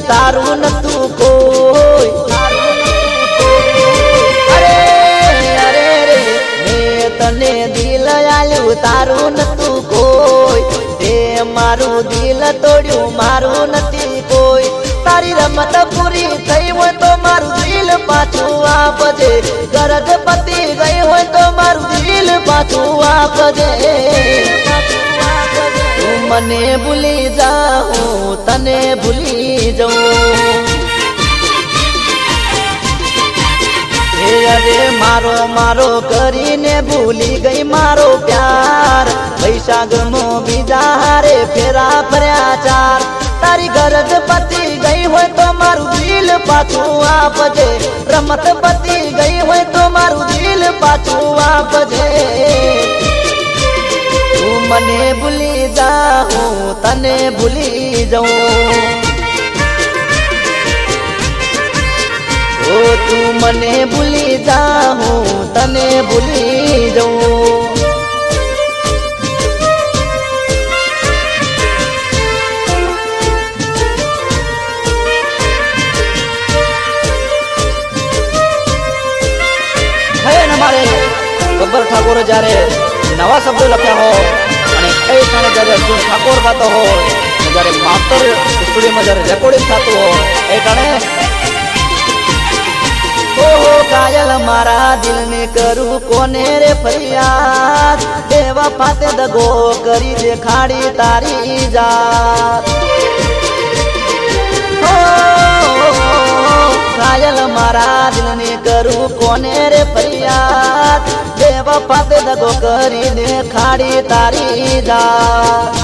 તારું નતું કોઈ અરે અરે રે મેં તને દિલ આલ્યું તારું નતું કોઈ તે મારું દિલ તોડ્યું મારું નથી કોઈ તારી રમત પૂરી થઈ હોય તો મારું દિલ પાછું આપજે ગરજ પતી ગઈ હોય તો મારું દિલ પાછું આપજે તું મને ભૂલી જા હું તને ભૂલી જાઉં અરે મારો મારો કરીને ભૂલી ગઈ મારો પ્યાર વૈશાખમો બીજા હારે ફેરા ફર્યા ચાર તારી ગરજ પતી ગઈ હોય તો મારું દિલ પાછું આપજે રમત પતી ગઈ હોય તો મારું દિલ પાછું આપજે તું મને ભૂલી જા હું તને ભૂલી જાઉં ઓ તું મને ભૂલી જા હું તને ભૂલી જાઉં મારે ગબ્બર ઠાકોર જ્યારે નવા શબ્દો લખ્યા હોય અને એ ક્ષણે જ્યારે અર્જુન ઠાકોર ગાતો હોય જ્યારે માસ્ટર સ્ટુડિયોમાં જ્યારે રેકોર્ડિંગ થતું હોય એ ક્ષણે ઓહો કાયલ મારા દિલને કરું કોને રે ફરિયાદ દેવા ફાતે દગો કરી દેખાડી તારી જાત કાયલ મારા દિલને કરું કોને રે ફરિયાદ દેવા ફાતે દગો કરી દેખાડી તારી જાત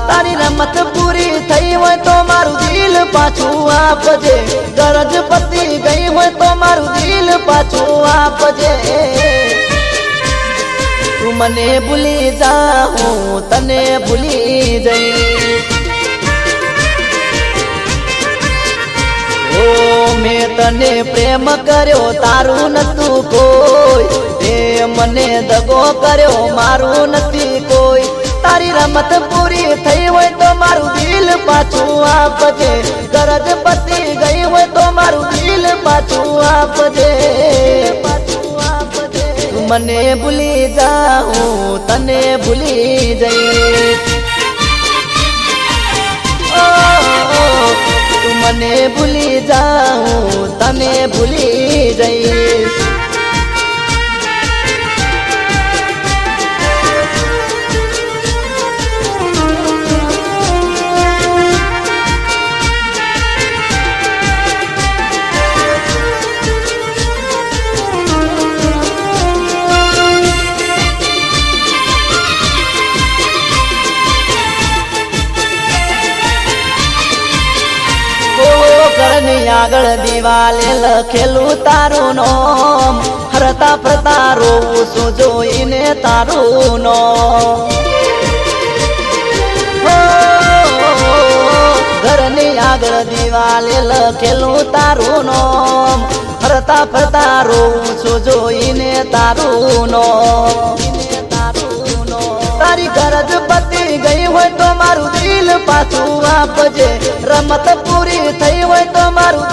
તારી રમત પૂરી થઈ હોય તો મારું દિલ પાછું આપજે ગરજ પતી ગઈ હોય તો મારું દિલ પાછું આપજે તું મને ભૂલી જા હું તને ભૂલી જઈશ ઓ મેં તને પ્રેમ કર્યો તારું નતું કોઈ તે મને દગો કર્યો મારું નથી કોઈ તારી રમત પૂરી થઈ હોય તો મારું દિલ પાછું આપજે ગરજ પતી ગઈ હોય તો મારું દિલ પાછું આપજે તું મને ભૂલી જા હું તને ભૂલી જઈશ તું મને ભૂલી જા હું તને ભૂલી જઈશ ઘરની આગળ દિવાલે લખેલું તારું નોમ હરતા ફરતા રોવું શું જોઈને તારું નોમ ઘરની આગળ દિવાલે લખેલું તારું નોમ હરતા ફરતા રોવું શું જોઈને તારું નોમ તારી ગરજ પતી ગઈ હોય તો મારું દિલ પાછું આપજે રમત પૂરી થઈ હોય તો મારું